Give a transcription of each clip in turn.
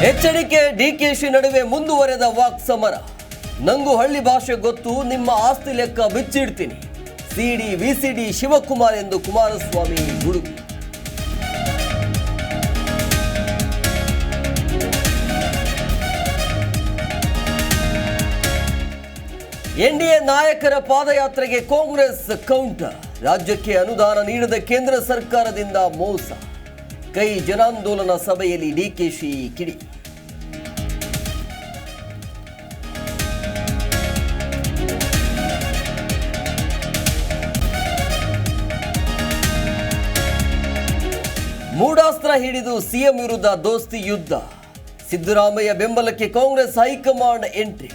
ಎಚ್ಚರಿಕೆ, ಡಿಕೆಶಿ ನಡುವೆ ಮುಂದುವರೆದ ವಾಕ್ ಸಮರ. ನಂಗು ಹಳ್ಳಿ ಭಾಷೆ ಗೊತ್ತು, ನಿಮ್ಮ ಆಸ್ತಿ ಲೆಕ್ಕ ಬಿಚ್ಚಿಡ್ತೀನಿ. ಸಿಡಿ ವಿಸಿಡಿ ಶಿವಕುಮಾರ್ ಎಂದು ಕುಮಾರಸ್ವಾಮಿ ಗುಡುಗು. ಎನ್ಡಿಎ ನಾಯಕರ ಪಾದಯಾತ್ರೆಗೆ ಕಾಂಗ್ರೆಸ್ ಕೌಂಟರ್. ರಾಜ್ಯಕ್ಕೆ ಅನುದಾನ ನೀಡದ ಕೇಂದ್ರ ಸರ್ಕಾರದಿಂದ ಮೋಸ. ಕೈ ಜನಾಂದೋಲನ ಸಭೆಯಲ್ಲಿ ಡಿಕೆಶಿ ಕಿಡಿ. ಮೂಢಾಸ್ತ್ರ ಹಿಡಿದು ಸಿಎಂ ವಿರುದ್ಧ ದೋಸ್ತಿ ಯುದ್ಧ. ಸಿದ್ದರಾಮಯ್ಯ ಬೆಂಬಲಕ್ಕೆ ಕಾಂಗ್ರೆಸ್ ಹೈಕಮಾಂಡ್ ಎಂಟ್ರಿ.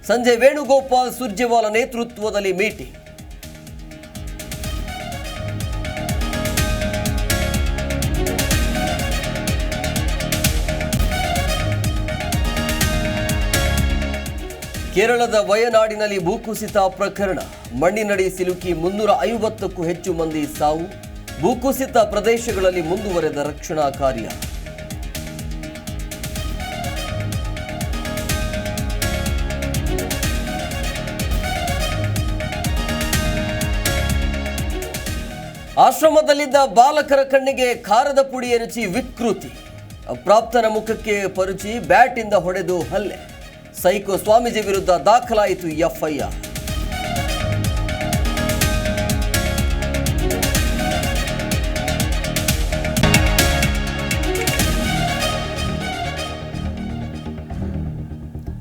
ಸಂಜೆ ವೇಣುಗೋಪಾಲ್ ಸುರ್ಜೇವಾಲ ನೇತೃತ್ವದಲ್ಲಿ ಮೀಟಿಂಗ್. ಕೇರಳದ ವಯನಾಡಿನಲ್ಲಿ ಭೂಕುಸಿತ ಪ್ರಕರಣ. ಮಣ್ಣಿನಡಿ ಸಿಲುಕಿ 350ಕ್ಕೂ ಹೆಚ್ಚು ಮಂದಿ ಸಾವು. ಭೂಕುಸಿತ ಪ್ರದೇಶಗಳಲ್ಲಿ ಮುಂದುವರೆದ ರಕ್ಷಣಾ ಕಾರ್ಯ. ಆಶ್ರಮದಲ್ಲಿದ್ದ ಬಾಲಕರ ಕಣ್ಣಿಗೆ ಖಾರದ ಪುಡಿ ಎರಚಿ ವಿಕೃತಿ. ಅಪ್ರಾಪ್ತನ ಮುಖಕ್ಕೆ ಪರುಚಿ ಬ್ಯಾಟ್ ಇಂದ ಹೊಡೆದು ಹಲ್ಲೆ. ಸೈಕೋ ಸ್ವಾಮೀಜಿ ವಿರುದ್ಧ ದಾಖಲಾಯಿತು ಎಫ್ಐಆರ್.